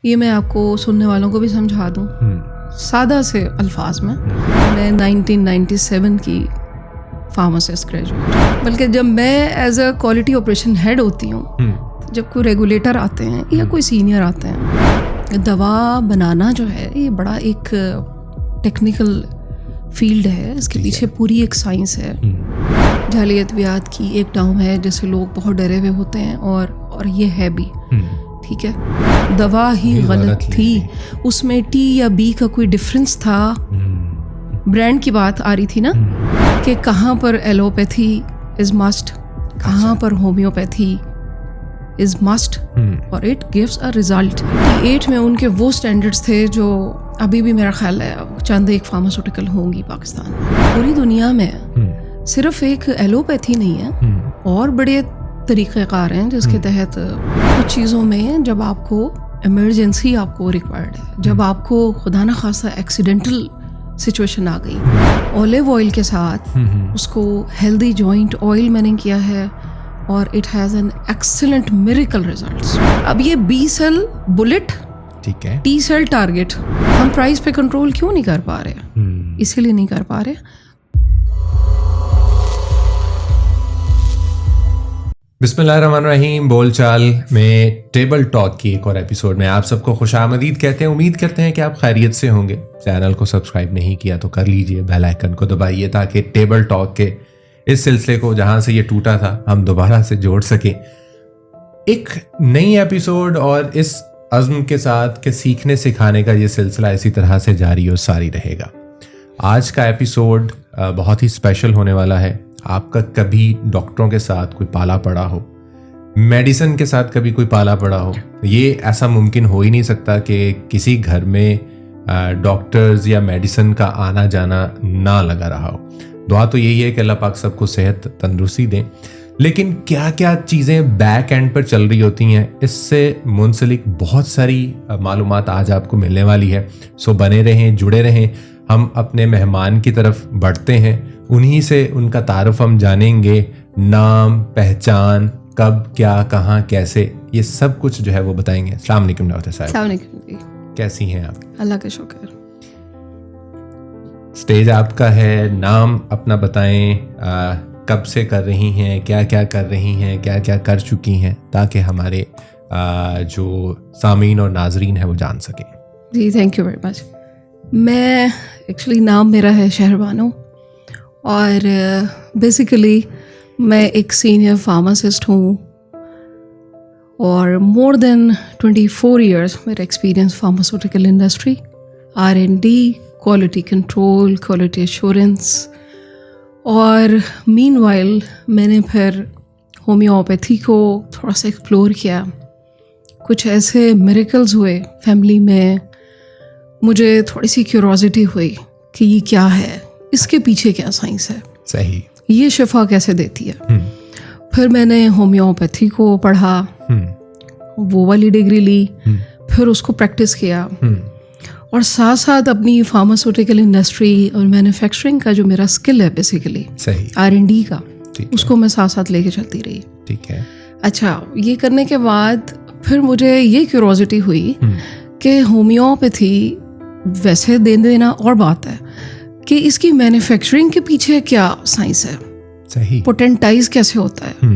یہ میں آپ کو سننے والوں کو بھی سمجھا دوں سادہ سے الفاظ میں 1997 کی فارماسسٹ گریجویٹ، بلکہ جب میں as a quality operation head ہوتی ہوں، جب کوئی ریگولیٹر آتے ہیں یا کوئی سینئر آتے ہیں، دوا بنانا جو ہے یہ بڑا ایک ٹیکنیکل فیلڈ ہے، اس کے پیچھے پوری ایک سائنس ہے۔ جعلی ادویات کی ایک ٹرم ہے جس سے لوگ بہت ڈرے ہوئے ہوتے ہیں، اور یہ ہے بھی ٹھیک ہے، دوا ہی غلط تھی، اس میں ٹی یا بی کا کوئی ڈفرینس تھا۔ برانڈ کی بات آ رہی تھی نا کہ کہاں پر ایلوپیتھی از مسٹ، کہاں پر ہومیوپیتھی از مسٹ، اور اٹ گیوز اے ریزلٹ۔ 8 میں ان کے وہ اسٹینڈرڈس تھے جو ابھی بھی میرا خیال ہے چند ایک فارماسیوٹیکل ہوں گی پاکستان میں۔ پوری دنیا میں صرف ایک ایلوپیتھی نہیں ہے، اور بڑے طریقہ کار ہیں جس کے تحت کچھ چیزوں میں جب آپ کو ایمرجنسی آپ کو ریکوائرڈ ہے، جب آپ کو خدا نخواستہ ایکسیڈنٹل سچویشن آ گئی، اولیو آئل کے ساتھ اس کو ہیلدی جوائنٹ آئل میں نے کیا ہے، اور it has an excellent miracle results. اب یہ بی سیل بلٹ، ٹھیک ہے، ٹی سیل ٹارگٹ، ہم پرائز پہ کنٹرول کیوں نہیں کر پا رہے؟ اسی لیے نہیں کر پا رہے۔ بسم اللہ الرحمن الرحیم۔ بول چال میں ٹیبل ٹاک کی ایک اور ایپیسوڈ میں آپ سب کو خوش آمدید کہتے ہیں۔ امید کرتے ہیں کہ آپ خیریت سے ہوں گے۔ چینل کو سبسکرائب نہیں کیا تو کر لیجئے، بیل آئیکن کو دبائیے تاکہ ٹیبل ٹاک کے اس سلسلے کو جہاں سے یہ ٹوٹا تھا ہم دوبارہ سے جوڑ سکیں۔ ایک نئی ایپیسوڈ اور اس عزم کے ساتھ کہ سیکھنے سکھانے کا یہ سلسلہ اسی طرح سے جاری اور ساری رہے گا۔ آج کا ایپیسوڈ بہت ہی اسپیشل ہونے والا ہے۔ آپ کا کبھی ڈاکٹروں کے ساتھ کوئی پالا پڑا ہو، میڈیسن کے ساتھ کبھی کوئی پالا پڑا ہو، یہ ایسا ممکن ہو ہی نہیں سکتا کہ کسی گھر میں ڈاکٹرز یا میڈیسن کا آنا جانا نہ لگا رہا ہو۔ دعا تو یہی ہے کہ اللہ پاک سب کو صحت تندرستی دیں، لیکن کیا کیا چیزیں بیک اینڈ پر چل رہی ہوتی ہیں، اس سے منسلک بہت ساری معلومات آج آپ کو ملنے والی ہے۔ سو بنے رہیں، جڑے رہیں۔ ہم اپنے مہمان کی طرف بڑھتے ہیں، انہی سے ان کا تعارف ہم جانیں گے، نام، پہچان، کب، کیا، کہاں، کیسے، یہ سب کچھ جو ہے وہ بتائیں گے۔ السلام علیکم ڈاکٹر صاحب۔ السلام علیکم جی، کیسی ہیں آپ؟ اللہ کا شکر۔ سٹیج آپ کا ہے، نام اپنا بتائیں، کب سے کر رہی ہیں، کیا کیا کر رہی ہیں، کیا کیا کر چکی ہیں، تاکہ ہمارے جو سامعین اور ناظرین ہیں وہ جان سکیں۔ جی تھینک یو ویری مچ۔ میں ایکچولی نام میرا ہے شہربانو، اور بیسیکلی میں ایک سینئر فارماسسٹ ہوں، اور مور دین 24 ایئرس میرا experience pharmaceutical industry, R&D، quality control, quality assurance, اور مین وائل میں نے پھر ہومیوپیتھی کو تھوڑا سا ایکسپلور کیا۔ کچھ ایسے میریکلز ہوئے فیملی میں، مجھے تھوڑی سی کیوروسٹی ہوئی کہ یہ کیا ہے، اس کے پیچھے کیا سائنس ہے، صحیح، یہ شفا کیسے دیتی ہے۔ پھر میں نے ہومیوپیتھی کو پڑھا، وہ والی ڈگری لی، پھر اس کو پریکٹس کیا، اور ساتھ ساتھ اپنی فارماسیوٹیکل انڈسٹری اور مینوفیکچرنگ کا جو میرا اسکل ہے بیسیکلی R&D کا، اس کو میں ساتھ ساتھ لے کے چلتی رہی۔ ٹھیک ہے، اچھا، یہ کرنے کے بعد پھر مجھے یہ کیوروسٹی ہوئی کہ ہومیوپیتھی ویسے دینا اور بات ہے کہ اس کی مینوفیکچرنگ کے پیچھے کیا سائنس ہے، صحیح، پوٹینٹائز کیسے ہوتا ہے۔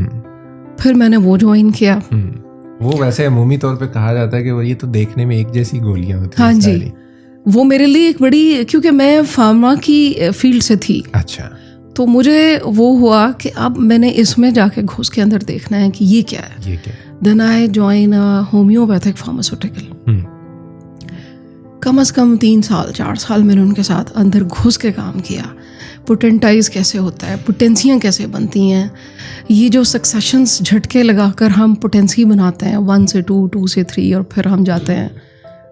پھر میں نے وہ جوائن کیا۔ وہ ویسے عمومی طور پہ کہا جاتا ہے کہ وہ یہ تو دیکھنے میں ایک جیسی گولیاں ہوتی ہیں۔ ہاں جی، وہ میرے لیے ایک بڑی، کیونکہ میں فارما کی فیلڈ سے تھی، اچھا، تو مجھے وہ ہوا کہ اب میں نے اس میں جا کے گھس کے اندر دیکھنا ہے کہ یہ کیا ہے۔ دین آئی جوائن ہومیوپیتھک فارماسیوٹیکل۔ کم از کم 3 سال 4 سال میں نے ان کے ساتھ اندر گھس کے کام کیا، پوٹینٹائز کیسے ہوتا ہے، پوٹینسیاں کیسے بنتی ہیں، یہ جو سکسیشنز جھٹکے لگا کر ہم پوٹینسی بناتے ہیں 1 سے 2، 2 سے 3، اور پھر ہم جاتے ہیں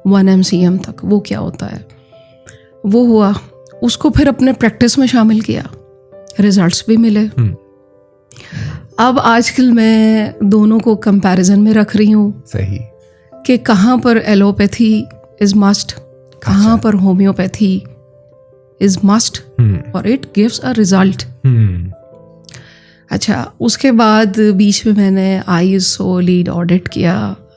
1 MCM تک، وہ کیا ہوتا ہے، وہ ہوا۔ اس کو پھر اپنے پریکٹس میں شامل کیا، ریزلٹس بھی ملے۔ اب آج کل میں دونوں کو کمپیریزن میں رکھ رہی ہوں، صحیح، کہ کہاں پر ایلوپیتھی از مسٹ، کہاں پر ہومیوپیتھی از مسٹ، اور اٹ گیوز اے ریزلٹ۔ اچھا، اس کے بعد بیچ میں نے ISO لیڈ آڈٹ کیا،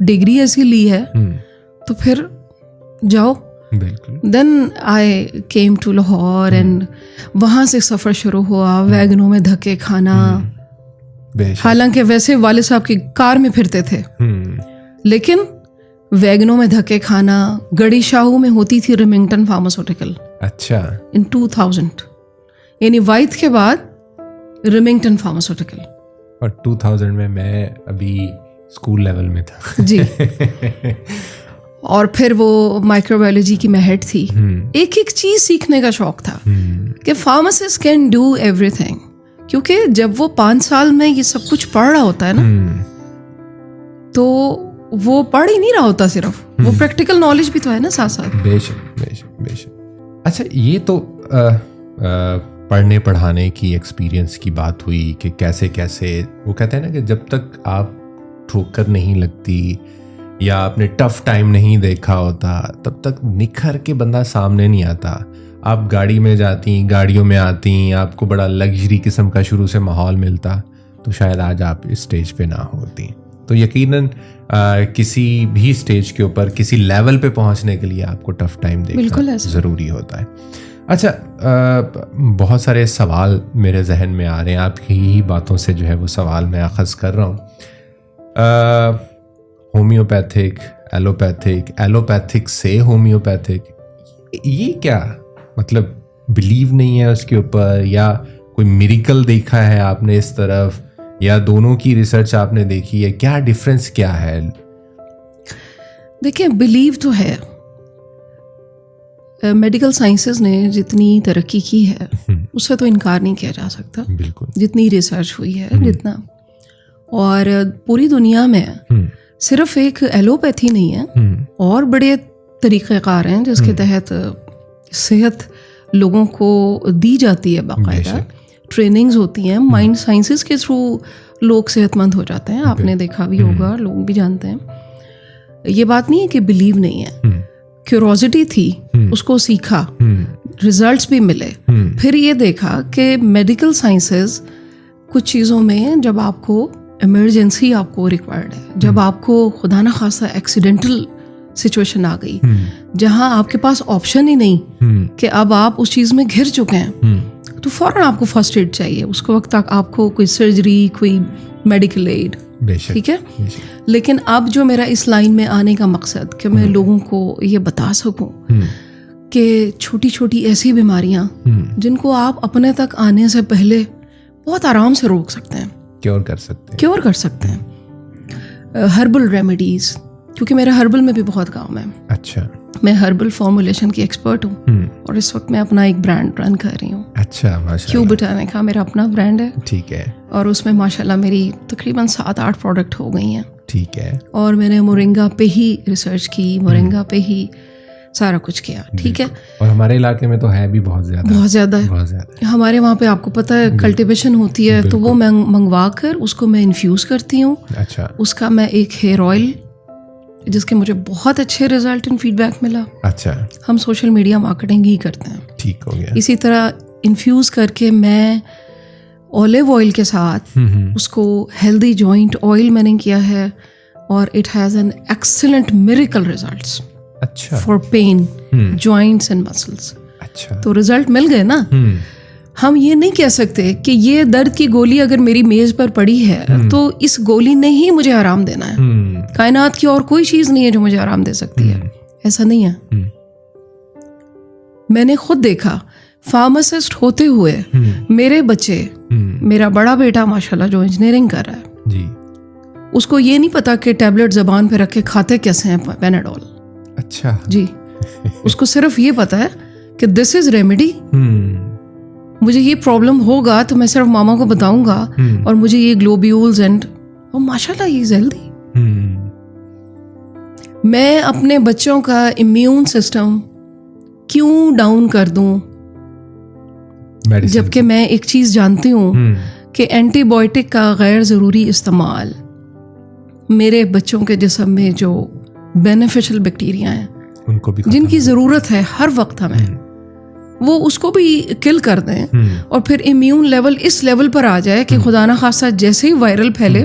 ڈگری ایسی لی ہے تو پھر جاؤ. بالکل. Then I came to Lahore and وہاں سے سفر شروع ہوا, ویگنوں میں دھکے کھانا. حالانکہ ویسے والد صاحب کی کار میں پھرتے تھے, لیکن ویگنوں میں دھکے کھانا. گڑی شاہو میں ہوتی تھی ریمنگٹن فارماسیوٹیکل. اچھا. ان 2000 یعنی وائد کے بعد ریمنگٹن فارماسیوٹیکل. اور 2000 میں ابھی اسکول لیول میں تھا. جی. اور پھر وہ مائکرو بایولوجی کی میں ہیڈ تھی. ایک ایک چیز سیکھنے کا شوق تھا کہ pharmacist can do every thing, کیونکہ جب وہ 5 سال میں یہ سب کچھ پڑھ رہا ہوتا ہے نا, تو وہ پڑھ ہی نہیں رہا ہوتا صرف, وہ پریکٹیکل نالج بھی تو ہے نا ساتھ ساتھ. بے شک بے شک بے شک. اچھا, یہ تو پڑھنے پڑھانے کی ایکسپیرئنس کی بات ہوئی کہ کیسے کیسے وہ کہتے ہیں نا کہ جب تک آپ ٹھوکر نہیں لگتی یا آپ نے ٹف ٹائم نہیں دیکھا ہوتا تب تک نکھر کے بندہ سامنے نہیں آتا. آپ گاڑی میں جاتی, گاڑیوں میں آتی, آپ کو بڑا لگژری قسم کا شروع سے ماحول ملتا تو شاید آج آپ اس اسٹیج پہ نہ ہوتی. تو یقیناً کسی بھی اسٹیج کے اوپر کسی لیول پہ پہنچنے کے لیے آپ کو ٹف ٹائم دیکھنا ضروری ہوتا ہے. اچھا, بہت سارے سوال میرے ذہن میں آ رہے ہیں, آپ کی ہی باتوں سے جو ہے وہ سوال میں اخذ کر رہا ہوں. ہومیوپیتھک, ایلوپیتھک سے ہومیوپیتھک, یہ کیا مطلب بلیو نہیں ہے اس کے اوپر, یا کوئی میریکل دیکھا ہے آپ نے اس طرف, یا دونوں کی ریسرچ آپ نے دیکھی ہے, کیا ڈفرینس کیا ہے؟ دیکھیں, بلیو تو ہے. میڈیکل سائنسز نے جتنی ترقی کی ہے اس سے تو انکار نہیں کیا جا سکتا. بالکل. جتنی ریسرچ ہوئی ہے جتنا, اور پوری دنیا میں صرف ایک ایلوپیتھی نہیں ہے, اور بڑے طریقہ کار ہیں جس کے تحت صحت لوگوں کو دی جاتی ہے. باقاعدہ ٹریننگز ہوتی ہیں, مائنڈ سائنسز کے تھرو لوگ صحت مند ہو جاتے ہیں. آپ نے دیکھا بھی ہوگا, لوگ بھی جانتے ہیں. یہ بات نہیں ہے کہ بلیو نہیں ہے, کیوروسٹی تھی, اس کو سیکھا, ریزلٹس بھی ملے. پھر یہ دیکھا کہ میڈیکل سائنسز کچھ چیزوں میں جب آپ کو ایمرجنسی آپ کو ریکوائرڈ ہے, جب آپ کو خدا نخواستہ ایکسیڈنٹل سچویشن آ گئی جہاں آپ کے پاس آپشن ہی نہیں کہ اب آپ اس چیز میں گھر چکے ہیں, تو فوراً آپ کو فرسٹ ایڈ چاہیے. اس کو وقت تک آپ کو کوئی سرجری, کوئی میڈیکل ایڈ, ٹھیک ہے. لیکن اب جو میرا اس لائن میں آنے کا مقصد کہ میں لوگوں کو یہ بتا سکوں کہ چھوٹی چھوٹی ایسی بیماریاں جن کو آپ اپنے تک آنے سے پہلے بہت آرام سے روک سکتے ہیں, کیور کر سکتے ہیں. ہربل ریمیڈیز, کیونکہ میرا ہربل میں بھی بہت کام ہے. اچھا. میں ہربل فارمولیشن کی ایکسپرٹ ہوں, اور اس وقت میں اپنا ایک برانڈ رن کر رہی ہوں. اچھا, ماشاءاللہ. کیو بوٹانیکا میرا اپنا برانڈ ہے. ٹھیک ہے. اور اس میں ماشاءاللہ میری تقریباً 7-8 پروڈکٹ ہو گئی ہیں. ٹھیک ہے. اور میں نے مورنگا پہ ہی ریسرچ کی, مورنگا پہ ہی سارا کچھ کیا. ٹھیک ہے. اور ہمارے علاقے میں تو ہے بھی بہت زیادہ ہے. ہمارے وہاں پہ آپ کو پتہ ہے کلٹیویشن ہوتی ہے, تو وہ میں منگوا کر اس کو میں انفیوز کرتی ہوں. اچھا. اس کا میں ایک ہیئر آئل جس کے مجھے بہت اچھے ریزلٹ ان فیڈ بیک ملا. اچھا. ہم سوشل میڈیا مارکیٹنگ ہی کرتے ہیں. ٹھیک ہو گیا. اسی طرح انفیوز کر کے میں اولیو آئل کے ساتھ اس کو ہیلدی جوائنٹ آئل میں نے کیا ہے, اور it has an excellent miracle results. اچھا. For pain, joints and muscles. اچھا. تو ریزلٹ مل گئے نا. ہم یہ نہیں کہہ سکتے کہ یہ درد کی گولی اگر میری میز پر پڑی ہے تو اس گولی نے ہی مجھے آرام دینا ہے. کائنات کی اور کوئی چیز نہیں ہے جو مجھے آرام دے سکتی ہے, ایسا نہیں ہے. میں نے خود دیکھا فارماسسٹ ہوتے ہوئے میرے بچے, میرا بڑا بیٹا ماشاءاللہ جو انجینئرنگ کر رہا ہے جی, اس کو یہ نہیں پتا کہ ٹیبلٹ زبان پہ رکھ کے کھاتے کیسے ہیں پیناڈول. اچھا جی, اس کو صرف یہ پتا ہے کہ دس از ریمیڈی. مجھے یہ پرابلم ہوگا تو میں صرف ماما کو بتاؤں گا, اور مجھے یہ گلوبیولز اینڈ ماشاءاللہ یہ جلدی. میں اپنے بچوں کا امیون سسٹم کیوں ڈاؤن کر دوں جبکہ میں ایک چیز جانتی ہوں کہ اینٹی بائیوٹک کا غیر ضروری استعمال میرے بچوں کے جسم میں جو بینیفیشل بیکٹیریا ہیں ان کو بھی جن کی ضرورت ہے ہر وقت ہمیں, وہ اس کو بھی کل کر دیں, اور پھر امیون لیول اس لیول پر آ جائے کہ خدا نخواستہ جیسے ہی وائرل پھیلے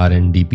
R&DP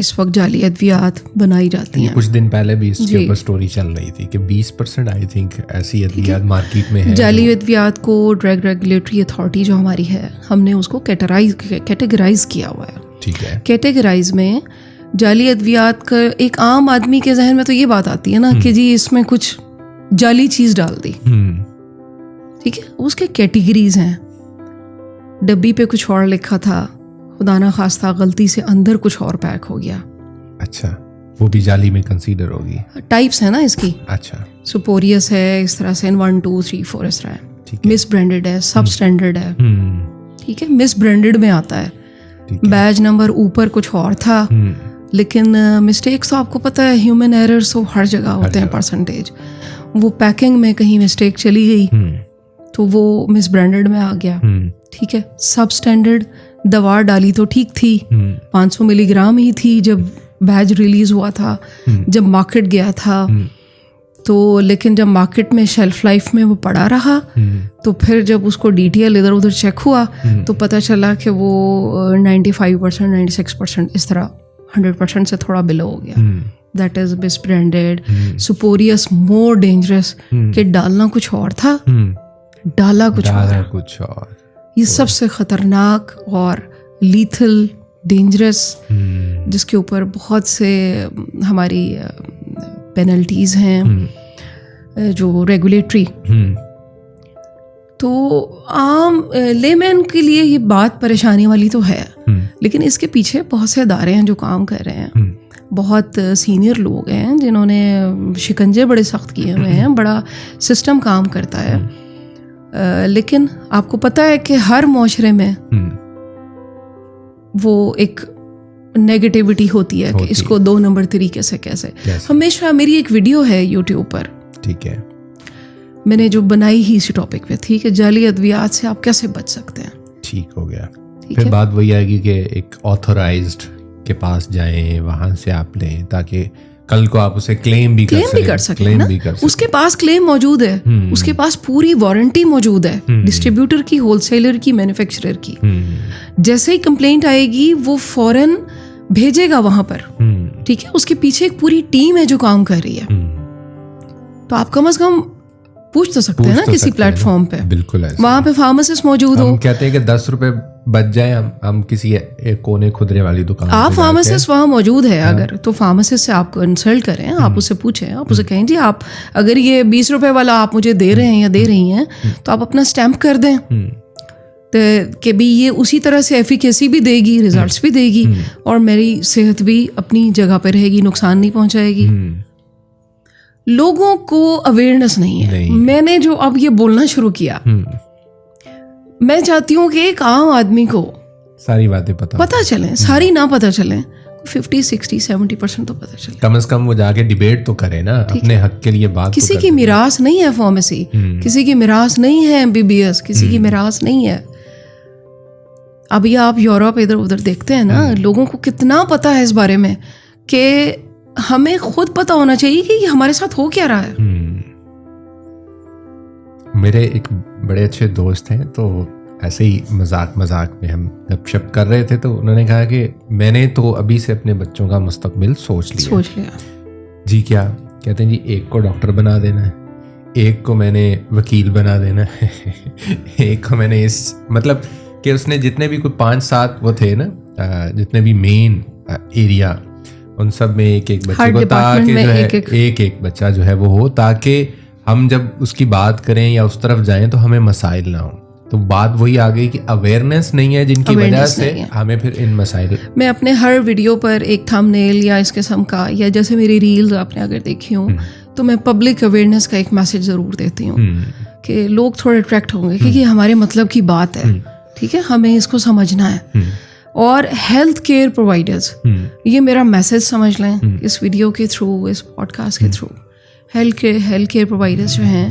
اس وقت جعلی ادویات بنائی جاتی ہیں. کچھ دن پہلے بھی اس کے اوپر سٹوری چل رہی تھی کہ 20% آئی تھنک ایسی ادویات مارکیٹ میں ہے. جعلی ادویات کو ڈرگ ریگولیٹری اتھارٹی جو ہماری ہے, ہم نے اس کو کیٹیگرائز کیا ہوا ہے. ٹھیک ہے. کیٹیگرائز میں جعلی ادویات کا ایک عام آدمی کے ذہن میں تو یہ بات آتی ہے نا کہ جی اس میں کچھ جعلی چیز ڈال دی. ٹھیک ہے, اس کے کیٹیگریز ہیں. ڈبی پہ کچھ اور لکھا تھا, خدا نہ خواستہ غلطی سے اندر کچھ اور پیک ہو گیا. اچھا, وہ بھی جعلی میں کنسیڈر ہوگی. ٹائپس ہیں نا اس کی. اچھا, سپوریس ہے, اس طرح سے 1 2 3 4 اس طرح ہے. مس برانڈیڈ ہے, سب اسٹینڈرڈ ہے. ٹھیک ہے, مس برانڈیڈ میں آتا ہے. بیج نمبر اوپر کچھ اور تھا, لیکن مسٹیکس تو آپ کو پتہ ہے ہیومن ایررز تو ہر جگہ ہوتے ہیں پرسنٹیج. وہ پیکنگ میں کہیں مسٹیک چلی گئی تو وہ مس برانڈیڈ میں آ گیا. ٹھیک ہے, سب اسٹینڈرڈ دوا ڈالی تو ٹھیک تھی, 500 ملی گرام ہی تھی جب بیج ریلیز ہوا تھا, جب مارکیٹ گیا تھا تو. لیکن جب مارکیٹ میں شیلف لائف میں وہ پڑا رہا تو پھر جب اس کو ڈیٹیل ادھر ادھر چیک ہوا تو پتہ چلا کہ وہ 95% 96% اس طرح 100% سے تھوڑا بلو ہو گیا. That is miss branded. Spurious more dangerous کہ ڈالنا کچھ اور تھا, ڈالا کچھ اور. یہ سب سے خطرناک اور لیتھل ڈینجرس, جس کے اوپر بہت سے ہماری پینلٹیز ہیں جو ریگولیٹری. تو عام لے مین کے لیے یہ بات پریشانی والی تو ہے, لیکن اس کے پیچھے بہت سے ادارے ہیں جو کام کر رہے ہیں. بہت سینئر لوگ ہیں جنہوں نے شکنجے بڑے سخت کیے ہوئے ہیں, بڑا سسٹم کام کرتا ہے. لیکن آپ کو پتہ ہے کہ ہر معاشرے میں وہ ایک نیگیٹیوٹی ہوتی ہے کہ اس کو 2 نمبر طریقے سے کیسے. ہمیشہ میری ایک ویڈیو ہے یوٹیوب پر, ٹھیک ہے, میں نے جو بنائی ہی اسی ٹاپک پہ تھی کہ جعلی ادویات سے آپ کیسے بچ سکتے ہیں. ٹھیک ہو گیا. پھر بات وہی آئے گی کہ ایک آتھورائزڈ کے پاس جائیں, وہاں سے آپ لیں تاکہ کل کو آپ اسے کلیم بھی کر سکیں. اس کے پاس کلیم موجود ہے, اس کے پاس پوری وارنٹی موجود ہے, ڈسٹریبیوٹر کی, ہول سیلر کی, مینوفیکچرر کی. جیسے ہی کمپلینٹ آئے گی وہ فوراً بھیجے گا وہاں پر. ٹھیک ہے, اس کے پیچھے ایک پوری ٹیم ہے جو کام کر رہی ہے. تو آپ کم از کم پوچھ تو سکتے ہیں نا کسی پلیٹ فارم پہ. بالکل, وہاں پہ فارماسسٹ موجود ہو. ہم کہتے ہیں کہ 10 روپے بچ جائیں, ہم کسی کونے کھدرے والی دکان, آپ فارماسسٹ وہاں موجود ہے اگر, تو فارماسسٹ سے آپ کو کنسلٹ کریں, آپ اسے پوچھیں, آپ اسے کہیں جی آپ اگر یہ 20 روپے والا آپ مجھے دے رہے ہیں یا دے رہی ہیں تو آپ اپنا اسٹیمپ کر دیں کہ بھی یہ اسی طرح سے ایفیکیسی بھی دے گی, ریزلٹس بھی دے گی, اور میری صحت بھی اپنی جگہ پہ رہے گی, نقصان نہیں پہنچائے گی. لوگوں کو اویئرنیس نہیں ہے. میں نے جو اب یہ بولنا شروع کیا, میں چاہتی ہوں کہ ایک عام آدمی کو ساری باتیں پتہ چلیں, ساری نہ پتہ چلیں, 50 60 70% تو پتہ چلے. کم از کم وہ جا کے ڈیبیٹ تو کرے نا, اپنے حق کے لیے بات. کسی کی میراث نہیں ہے فارمیسی, کسی کی میراث نہیں ہے MBBS, کسی کی میراث نہیں ہے. ابھی آپ یورپ ادھر ادھر دیکھتے ہیں نا, لوگوں کو کتنا پتہ ہے اس بارے میں کہ ہمیں خود پتہ ہونا چاہیے کہ یہ ہمارے ساتھ ہو کیا رہا ہے. میرے ایک بڑے اچھے دوست ہیں, تو ایسے ہی مذاق میں ہم گپ شپ کر رہے تھے, تو انہوں نے کہا کہ میں نے تو ابھی سے اپنے بچوں کا مستقبل سوچ لیا. جی کیا کہتے ہیں؟ جی ایک کو ڈاکٹر بنا دینا ہے, ایک کو میں نے وکیل بنا دینا ہے, ایک کو میں نے اس مطلب کہ اس نے جتنے بھی کوئی 5-7 وہ تھے نا, جتنے بھی مین ایریا, ان سب میں ایک بچے کو, تاکہ جو ہے ایک بچہ جو ہے وہ ہو, تاکہ ہم جب اس کی بات کریں یا اس طرف جائیں تو ہمیں مسائل نہ ہوں. تو بات وہی آ گئی کہ اویئرنیس نہیں ہے, جن کی وجہ سے ہمیں پھر ان مسائل. میں اپنے ہر ویڈیو پر ایک تھم نیل یا اس قسم کا, یا جیسے میری ریلز آپ نے اگر دیکھی ہوں تو میں پبلک اویئرنیس کا ایک میسج ضرور دیتی ہوں کہ لوگ تھوڑے اٹریکٹ ہوں گے کہ یہ ہمارے مطلب کی بات ہے. ٹھیک ہے, ہمیں اس کو سمجھنا ہے. اور ہیلتھ کیئر پرووائڈرز, یہ میرا میسج سمجھ لیں اس ویڈیو کے تھرو, اس پوڈ کاسٹ کے تھرو. ہیلتھ کیئر پرووائڈرز جو ہیں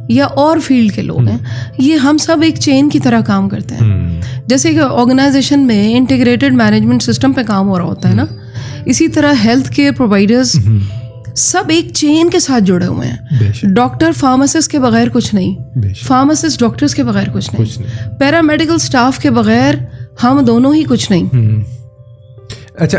یا اور فیلڈ کے لوگ ہیں, یہ ہم سب ایک چین کی طرح کام کرتے ہیں. جیسے کہ آرگنائزیشن میں انٹیگریٹڈ مینجمنٹ سسٹم پہ کام ہو رہا ہوتا ہے نا, اسی طرح ہیلتھ کیئر پرووائڈرز سب ایک چین کے ساتھ جڑے ہوئے ہیں. ڈاکٹر فارماسسٹ کے بغیر کچھ نہیں, فارماسسٹ ڈاکٹرز کے بغیر کچھ نہیں, پیرامیڈیکل سٹاف کے بغیر ہم دونوں ہی کچھ نہیں. اچھا,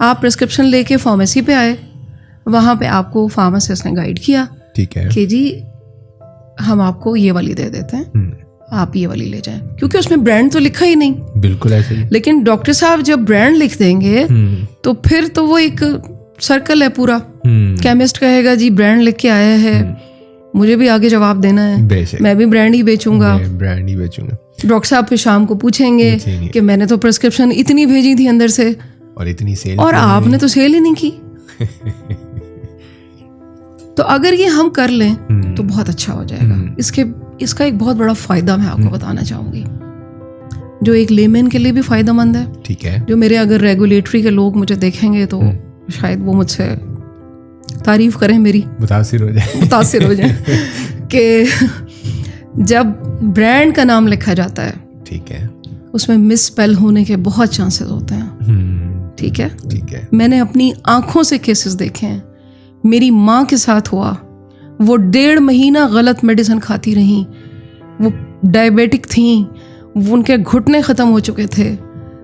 آپ پرسکرپشن لے کے فارمیسی پہ آئے, وہاں پہ آپ کو فارماسسٹ نے گائیڈ کیا, ٹھیک ہے, کہ جی ہم آپ کو یہ والی دے دیتے ہیں, آپ یہ والی لے جائیں, کیونکہ اس میں برانڈ تو لکھا ہی نہیں. بالکل ایسے ہی. لیکن ڈاکٹر صاحب جب برانڈ لکھ دیں گے تو پھر تو وہ ایک سرکل ہے پورا. کیمسٹ کہے گا جی برانڈ لکھ کے آیا ہے, مجھے بھی آگے جواب دینا ہے, میں بھی برانڈ ہی بیچوں گا. ڈاکٹر صاحب پھر شام کو پوچھیں گے کہ میں نے تو پرسکرپشن اتنی بھیجی تھی اندر سے اور اتنی سیل, اور آپ نے تو سیل ہی نہیں کی. تو اگر یہ ہم کر لیں تو بہت اچھا ہو جائے گا. اس کا ایک بہت بڑا فائدہ میں آپ کو بتانا چاہوں گی, جو ایک لیمین کے لیے بھی فائدہ مند ہے. ٹھیک ہے. جو میرے اگر ریگولیٹری کے لوگ مجھے دیکھیں گے تو شاید وہ مجھ سے تعریف کریں, میری متاثر ہو جائیں کہ جب برانڈ کا نام لکھا جاتا ہے, ٹھیک ہے, اس میں مس اسپیل ہونے کے بہت چانسز ہوتے ہیں. ٹھیک ہے. میں نے اپنی آنکھوں سے کیسز دیکھے ہیں. میری ماں کے ساتھ ہوا, وہ 1.5 مہینہ غلط میڈیسن کھاتی رہیں, وہ ڈائبیٹک تھیں, وہ ان کے گھٹنے ختم ہو چکے تھے,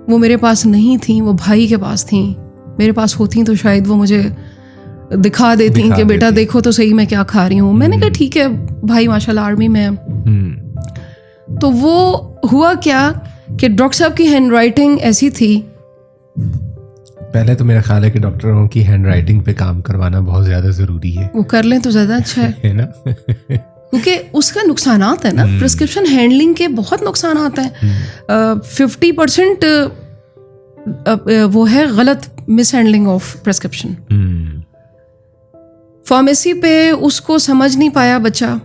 وہ میرے پاس نہیں تھیں, وہ بھائی کے پاس تھیں. میرے پاس ہوتی تو شاید وہ مجھے دکھا دیتی کہ بیٹا دیکھو تو صحیح میں کیا کھا رہی ہوں. میں نے کہا ٹھیک ہے, بھائی ماشاء اللہ آرمی میں ہے. تو وہ ہوا کیا کہ ڈاکٹر صاحب کی ہینڈ رائٹنگ ایسی تھی. پہلے تو میرا خیال ہے کہ ڈاکٹروں کی ہینڈ رائٹنگ پہ کام کروانا بہت زیادہ ضروری ہے. وہ کر لیں تو زیادہ اچھا ہے نا, کیونکہ اس کا نقصانات ہیں نا. پرسکرپشن ہینڈلنگ کے بہت نقصانات ہیں. 50% وہ ہے غلط مس ہینڈلنگ آف پرسکرپشن. فارمیسی پہ اس کو سمجھ نہیں پایا بچہ,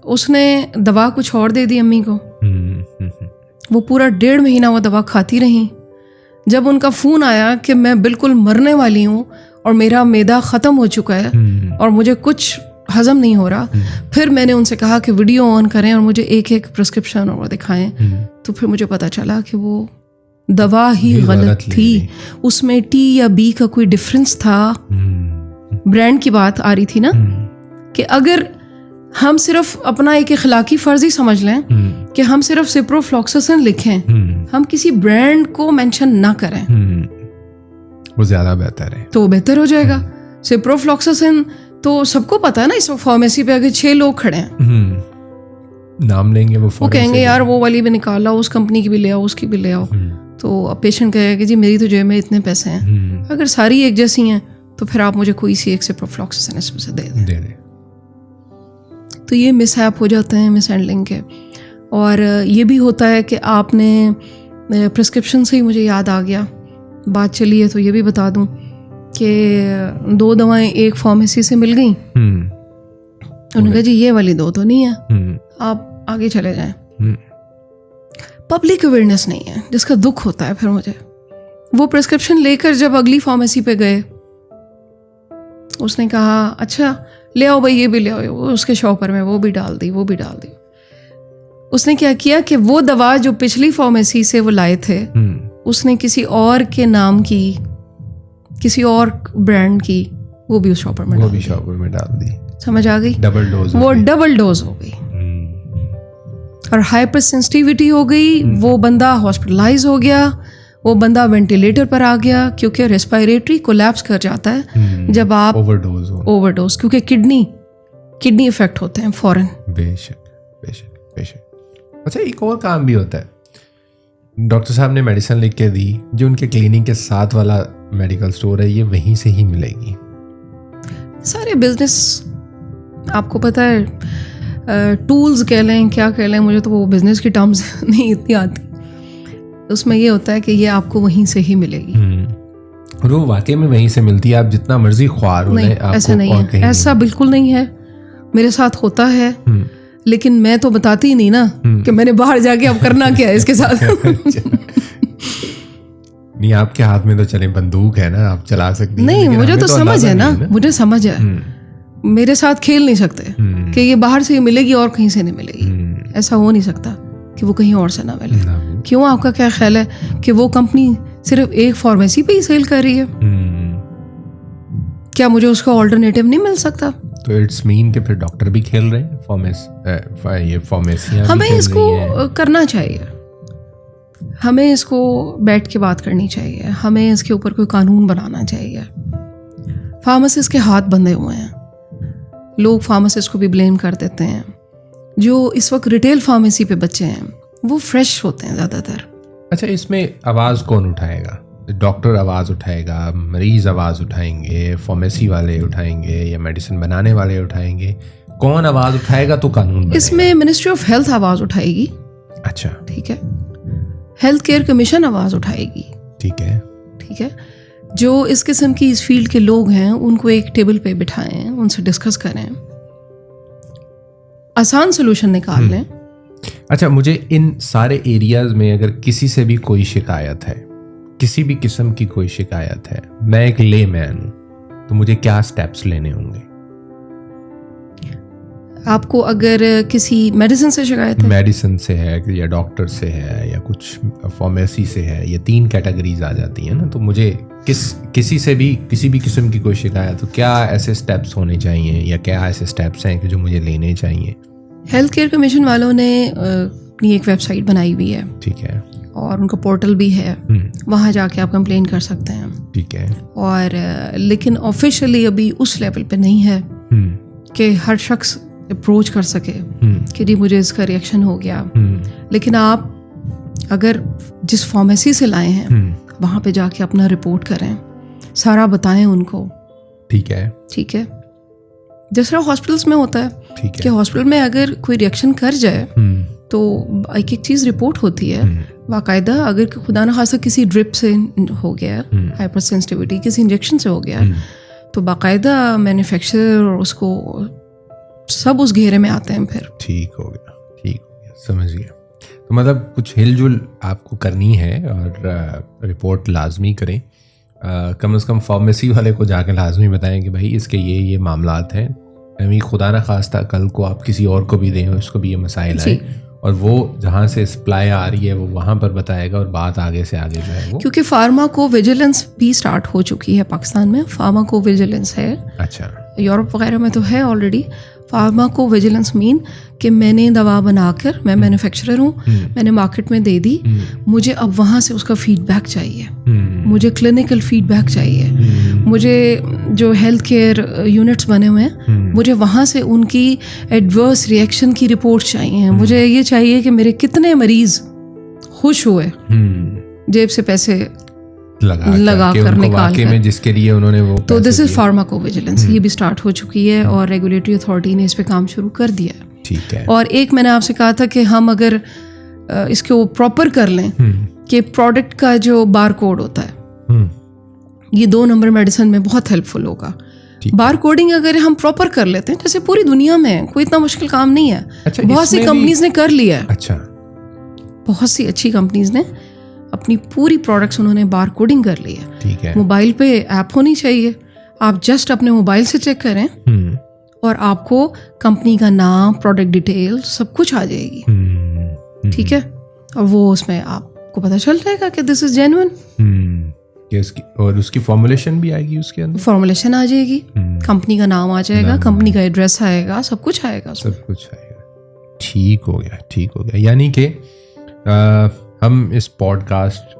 اس نے دوا کچھ اور دے دی امی کو. وہ پورا 1.5 مہینہ وہ دوا کھاتی رہیں. جب ان کا فون آیا کہ میں بالکل مرنے والی ہوں اور میرا معدہ ختم ہو چکا ہے اور مجھے کچھ ہضم نہیں ہو رہا, پھر میں نے ان سے کہا کہ ویڈیو آن کریں اور مجھے ایک پرسکرپشن اور دکھائیں. تو پھر مجھے پتا چلا کہ وہ دوا ہی غلط تھی. اس میں ٹی یا بی کا کوئی ڈفرینس تھا. برانڈ کی بات آ رہی تھی نا, کہ اگر ہم صرف اپنا ایک اخلاقی فرض ہی سمجھ لیں کہ ہم صرف سپروفلوکساسن لکھیں, ہم کسی برانڈ کو مینشن نہ کریں, وہ زیادہ بہتر ہے, تو وہ بہتر ہو جائے گا. سپروفلوکساسن تو سب کو پتا ہے نا. اس فارمیسی پہ اگر 6 لوگ کھڑے ہیں, نام لیں گے, وہ کہیں گے یار وہ والی بھی نکال لاؤ, اس کمپنی کی بھی لے آؤ, اس کی بھی لے آؤ. تو اب پیشنٹ کہے گا کہ جی میری تو جیب میں اتنے پیسے ہیں. اگر ساری ایک جیسی ہیں تو پھر آپ مجھے کوئی سی ایک سپروفلوکساسن اس میں سے دے دیں. تو یہ مس ہیپ ہو جاتے ہیں مس ہینڈلنگ کے. اور یہ بھی ہوتا ہے کہ آپ نے پرسکرپشن سے ہی مجھے یاد آ گیا, بات چلی ہے تو یہ بھی بتا دوں کہ 2 دوائیں ایک فارمیسی سے مل گئیں. انہوں نے کہا جی یہ والی 2 تو نہیں ہے, آپ آگے چلے جائیں. پبلک اویئرنیس نہیں ہے, جس کا دکھ ہوتا ہے پھر مجھے. وہ پرسکرپشن لے کر جب اگلی فارمیسی پہ گئے, اس نے کہا اچھا لے آؤ بھائی, یہ بھی لے آؤ. اس کے شاپر میں وہ بھی ڈال دی. اس نے کیا کیا کہ وہ دوا جو پچھلی فارمیسی سے وہ لائے تھے, اس نے کسی اور کے نام کی, کسی اور برانڈ کی, وہ بھی اس شاپر میں ڈال دی. سمجھ آ گئی؟ وہ ڈبل ڈوز ہو گئی اور ہائپر سینسٹیوٹی ہو گئی. وہ بندہ ہاسپٹلائز ہو گیا, وہ بندہ وینٹیلیٹر پر آ گیا, کیونکہ ریسپائریٹری کولیپس کر جاتا ہے جب آپ اوور ڈوز, کیونکہ کڈنی افیکٹ ہوتے ہیں فوراً. بے شک. اچھا ایک اور کام بھی ہوتا ہے, ڈاکٹر صاحب نے میڈیسن لکھ کے دی, جو ان کے کلینک کے ساتھ والا میڈیکل اسٹور ہے یہ وہیں سے ہی ملے گی. سارے بزنس آپ کو پتہ ہے, ٹولز کہہ لیں کیا کہہ لیں, مجھے تو وہ بزنس کی ٹرمز نہیں اتنی آتی. اس میں یہ ہوتا ہے کہ یہ آپ کو وہیں سے ہی ملے گی. اور وہ واقعی میں وہیں سے ملتی ہے, آپ جتنا مرضی خوار ہو لیں, ایسا نہیں ہے, ایسا بالکل نہیں ہے. میرے ساتھ ہوتا ہے, لیکن میں تو بتاتی ہی نہیں نا کہ میں نے باہر جا کے اب کرنا کیا ہے اس کے ساتھ. نہیں آپ کے ہاتھ میں تو چلے بندوق ہے نا, آپ چلا سکتی ہیں. نہیں مجھے تو سمجھ ہے نا, مجھے سمجھ ہے. میرے ساتھ کھیل نہیں سکتے کہ یہ باہر سے ملے گی اور کہیں سے نہیں ملے گی. ایسا ہو نہیں سکتا کہ وہ کہیں اور سے نہ ملے. کیوں, آپ کا کیا خیال ہے کہ وہ کمپنی صرف ایک فارمیسی پہ ہی سیل کر رہی ہے؟ کیا مجھے اس کا آلٹرنیٹیو نہیں مل سکتا؟ تو اٹس مین کہ پھر ڈاکٹر بھی کھیل رہے ہیں, یہ فارمیسیاں. ہمیں اس کو کرنا چاہیے, ہمیں اس کو بیٹھ کے بات کرنی چاہیے, ہمیں اس کے اوپر کوئی قانون بنانا چاہیے. فارماسسٹ کے ہاتھ بندھے ہوئے ہیں, لوگ فارماسسٹ کو بھی بلیم کر دیتے ہیں. جو اس وقت ریٹیل فارمیسی پہ بچے ہیں وہ فریش ہوتے ہیں زیادہ تر. اچھا, اس میں آواز کون اٹھائے گا؟ ڈاکٹر آواز اٹھائے گا, مریض آواز اٹھائیں گے, فارمیسی والے اٹھائیں گے, یا میڈیسن بنانے والے اٹھائیں گے؟ کون آواز اٹھائے گا تو قانون بنے گا؟ اس میں منسٹری آف ہیلتھ آواز اٹھائے گی. اچھا, ٹھیک ہے. ہیلتھ کیئر کمیشن آواز اٹھائے گی. ٹھیک ہے. ٹھیک ہے. جو اس قسم کی اس فیلڈ کے لوگ ہیں ان کو ایک ٹیبل پہ بٹھائیں, ان سے ڈسکس کریں, آسان سلوشن نکال لیں. اچھا, مجھے ان سارے ایریاز میں اگر کسی سے بھی کوئی شکایت ہے, کسی بھی قسم کی کوئی شکایت ہے, میں ایک لے مین ہوں, تو مجھے کیا سٹیپس لینے ہوں گے؟ آپ کو اگر کسی میڈیسن سے شکایت ہے, میڈیسن سے ہے یا ڈاکٹر سے ہے یا کچھ فارمیسی سے ہے, یہ 3 کیٹیگریز آ جاتی ہیں نا, تو مجھے کسی سے بھی کسی بھی قسم کی کوئی شکایت, تو کیا ایسے سٹیپس ہونے چاہیے یا کیا ایسے سٹیپس ہیں کہ جو مجھے لینے چاہیے؟ ہیلتھ کیئر کمیشن والوں نے اپنی ایک ویب سائٹ بنائی ہوئی ہے. ٹھیک ہے. اور ان کا پورٹل بھی ہے, وہاں جا کے آپ کمپلین کر سکتے ہیں. ٹھیک ہے. اور لیکن آفیشیلی ابھی اس لیول پہ نہیں ہے کہ ہر شخص اپروچ کر سکے کہ جی مجھے اس کا ریئیکشن ہو گیا. لیکن آپ اگر جس فارمیسی سے لائے ہیں وہاں پہ جا کے اپنا رپورٹ کریں, سارا بتائیں ان کو. ٹھیک ہے. ٹھیک ہے. جس طرح ہاسپٹلس میں ہوتا ہے کہ ہاسپٹل میں اگر کوئی ریئیکشن کر جائے تو ایک چیز رپورٹ ہوتی ہے باقاعدہ. اگر خدا نخواستہ کسی ڈرپ سے ہو گیا, ہائپر سینسٹیوٹی کسی انجیکشن سے ہو گیا, تو باقاعدہ مینوفیکچرر اور اس کو سب اس گھیرے میں آتے ہیں پھر. ٹھیک ہو گیا, ٹھیک ہو گیا, سمجھ گیا. تو مطلب کچھ ہل جل آپ کو کرنی ہے اور رپورٹ لازمی کریں. کم از کم فارمیسی والے کو جا کے لازمی بتائیں کہ بھائی اس کے یہ معاملات ہیں, خدا نہ خواستہ کل کو آپ کسی اور کو بھی دیں, اس کو بھی یہ مسائل آئے, اور وہ جہاں سے سپلائی آ رہی ہے وہ وہاں پر بتائے گا, اور بات آگے سے آگے جو ہے وہ, کیونکہ فارما کو ویجیلنس بھی سٹارٹ ہو چکی ہے پاکستان میں. فارما کو ویجیلنس ہے. اچھا. یورپ وغیرہ میں تو ہے آلریڈی. فارما کو ویجیلنس مین کہ میں نے دوا بنا کر, میں مینوفیکچرر ہوں, میں نے مارکیٹ میں دے دی, مجھے اب وہاں سے اس کا فیڈ بیک چاہیے, مجھے کلینکل فیڈ بیک چاہیے, مجھے جو ہیلتھ کیئر یونٹس بنے ہوئے ہیں مجھے وہاں سے ان کی ایڈورس ریئیکشن کی رپورٹ چاہیے. مجھے یہ چاہیے کہ میرے کتنے مریض خوش ہوئے جیب سے پیسے لگا کر نکال کر, جس کے لیے انہوں نے وہ. تو دس از فارماکو ویجیلنس. یہ بھی اسٹارٹ ہو چکی ہے اور ریگولیٹری اتھارٹی نے اس پہ کام شروع کر دیا ہے. ٹھیک ہے. اور ایک میں نے آپ سے کہا تھا کہ ہم اگر اس کو پراپر کر لیں کہ پروڈکٹ کا جو بار کوڈ ہوتا ہے, یہ 2 نمبر میڈیسن میں بہت ہیلپ فل ہوگا. بار کوڈنگ اگر ہم پراپر کر لیتے ہیں, جیسے پوری دنیا میں کوئی اتنا مشکل کام نہیں ہے. بہت سی کمپنیز نے کر لیا ہے. اچھا. بہت سی اچھی کمپنیز نے اپنی پوری پروڈکٹس انہوں نے بار کوڈنگ کر لی ہے. ٹھیک ہے. موبائل پہ ایپ ہونی چاہیے, آپ جسٹ اپنے موبائل سے چیک کریں اور آپ کو کمپنی کا نام, پروڈکٹ ڈیٹیل سب کچھ آ جائے گی. ٹھیک ہے. اور وہ اس میں آپ کو پتہ چل جائے گا کہ دس از جینوئن. اور اس کی فارمولیشن بھی آئے گی, اس کے اندر فارمولیشن آ جائے گی, کمپنی کا نام آ جائے گا, کمپنی کا ایڈریس آئے گا, سب کچھ آئے گا. سب کچھ آئے گا. ٹھیک ہو گیا, ٹھیک ہو گیا. یعنی کہ ہم اس پوڈ کاسٹ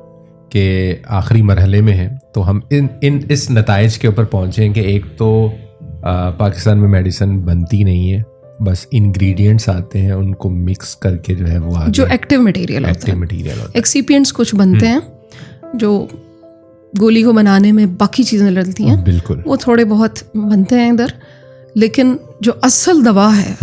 کے آخری مرحلے میں ہیں, تو ہم اس نتائج کے اوپر پہنچے ہیں کہ ایک تو پاکستان میں میڈیسن بنتی نہیں ہے, بس انگریڈینٹس آتے ہیں, ان کو مکس کر کے جو ہے وہ جو ایکٹیو مٹیریل ہوتا ہے, ایکسیپینٹس کچھ بنتے ہیں جو گولی کو بنانے میں باقی چیزیں ڈلتی ہیں, بالکل وہ تھوڑے بہت بنتے ہیں ادھر, لیکن جو اصل دوا ہے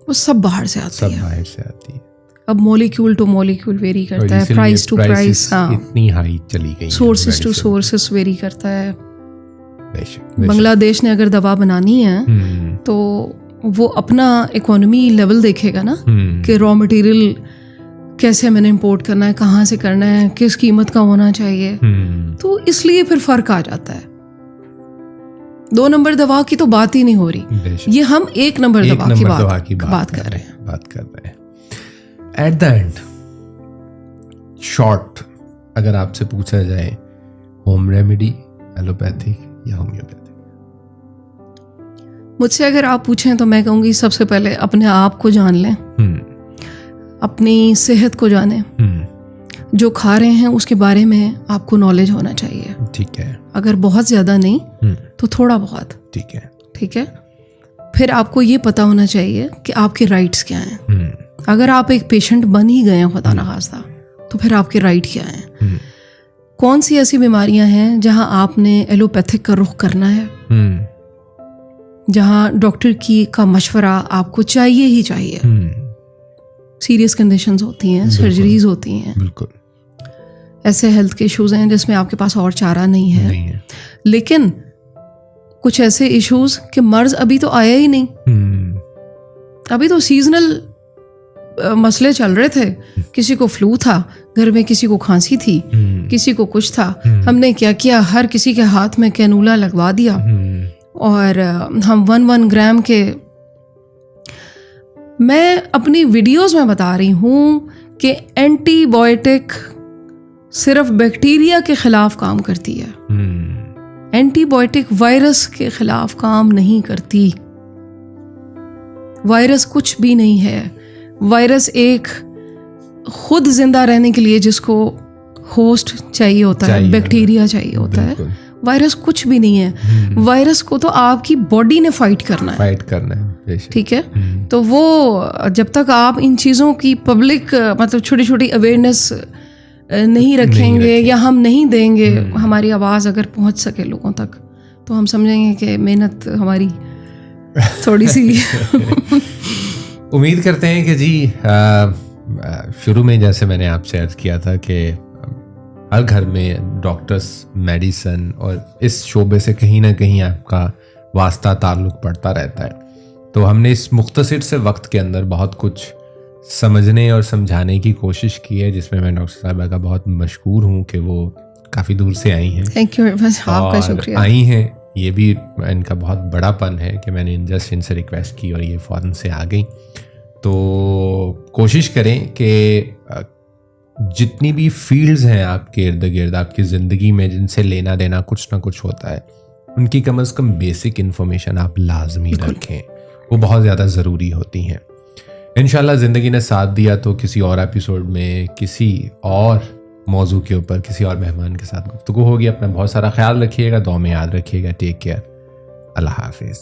وہ سب باہر سے آتی ہے. اب مولیکیول ٹو مولیکیول ویری کرتا ہے, پرائس ٹو پرائس, اتنی ہائی چلی گئی, سورسز ٹو سورسز ویری کرتا ہے. بنگلہ دیش نے اگر دوا بنانی ہے تو وہ اپنا اکانومی لیول دیکھے گا نا, کہ را مٹیریل کیسے میں نے امپورٹ کرنا ہے, کہاں سے کرنا ہے, کس قیمت کا ہونا چاہیے. تو اس لیے پھر فرق آ جاتا ہے. 2 نمبر دوا کی تو بات ہی نہیں ہو رہی, یہ ہم 1 نمبر دوا کی بات کر رہے ہیں. ایٹ دا اینڈ شارٹ اگر آپ سے پوچھا جائے, ہوم ریمیڈی, ایلوپیتھک یا ہومیوپیتھک؟ مجھ سے اگر آپ پوچھیں تو میں کہوں گی سب سے پہلے اپنے آپ کو جان لیں, اپنی صحت کو جانیں. جو کھا رہے ہیں اس کے بارے میں آپ کو نالج ہونا چاہیے. ٹھیک ہے. اگر بہت زیادہ نہیں تو تھوڑا بہت. ٹھیک ہے. ٹھیک ہے. پھر آپ کو یہ پتہ ہونا چاہیے کہ آپ کے رائٹس کیا ہیں. اگر آپ ایک پیشنٹ بن ہی گئے ہیں خدا نخواستہ تو پھر آپ کے رائٹ کیا ہیں. کون سی ایسی بیماریاں ہیں جہاں آپ نے ایلوپیتھک کا رخ کرنا ہے, جہاں ڈاکٹر کا مشورہ آپ کو چاہیے ہی چاہیے. سیریس کنڈیشنز ہوتی ہیں, سرجریز ہوتی ہیں, بالکل ایسے ہیلتھ کے ایشوز ہیں جس میں آپ کے پاس اور چارہ نہیں ہے. لیکن کچھ ایسے ایشوز کہ مرض ابھی تو آیا ہی نہیں, ابھی تو سیزنل مسئلے چل رہے تھے. کسی کو فلو تھا گھر میں, کسی کو کھانسی تھی, کسی کو کچھ تھا. ہم نے کیا کیا, ہر کسی کے ہاتھ میں کینولا لگوا دیا اور ہم 1 گرام کے. میں اپنی ویڈیوز میں بتا رہی ہوں کہ اینٹی بائیوٹک صرف بیکٹیریا کے خلاف کام کرتی ہے, اینٹی بائیوٹک وائرس کے خلاف کام نہیں کرتی. وائرس کچھ بھی نہیں ہے. وائرس ایک خود زندہ رہنے کے لیے جس کو ہوسٹ چاہیے ہوتا ہے, بیکٹیریا چاہیے ہوتا ہے. وائرس کچھ بھی نہیں ہے. وائرس کو تو آپ کی باڈی نے فائٹ کرنا ہے. ٹھیک ہے. تو وہ جب تک آپ ان چیزوں کی پبلک مطلب چھوٹی چھوٹی اویئرنیس نہیں رکھیں گے یا ہم نہیں دیں گے, ہماری آواز اگر پہنچ سکے لوگوں تک تو ہم سمجھیں گے کہ محنت ہماری تھوڑی سی. امید کرتے ہیں کہ جی شروع میں جیسے میں نے آپ سے عرض کیا تھا کہ ہر گھر میں ڈاکٹرس, میڈیسن اور اس شعبے سے کہیں نہ کہیں آپ کا واسطہ تعلق پڑتا رہتا ہے. تو ہم نے اس مختصر سے وقت کے اندر بہت کچھ سمجھنے اور سمجھانے کی کوشش کی ہے, جس میں میں ڈاکٹر صاحبہ کا بہت مشکور ہوں کہ وہ کافی دور سے آئی ہیں. تھینک یو, آپ کا شکریہ. آئی ہیں, یہ بھی ان کا بہت بڑا پن ہے کہ میں نے جسٹ ان سے ریکویسٹ کی اور یہ فوراً سے آ گئی. تو کوشش کریں کہ جتنی بھی فیلڈز ہیں آپ کے ارد گرد آپ کی زندگی میں جن سے لینا دینا کچھ نہ کچھ ہوتا ہے, ان کی کم از کم بیسک انفارمیشن آپ لازمی رکھیں, وہ بہت زیادہ ضروری ہوتی ہیں. انشاءاللہ زندگی نے ساتھ دیا تو کسی اور ایپیسوڈ میں کسی اور موضوع کے اوپر کسی اور مہمان کے ساتھ گفتگو ہوگی. اپنا بہت سارا خیال رکھیے گا, دعا میں یاد رکھیے گا. Take care. اللہ حافظ.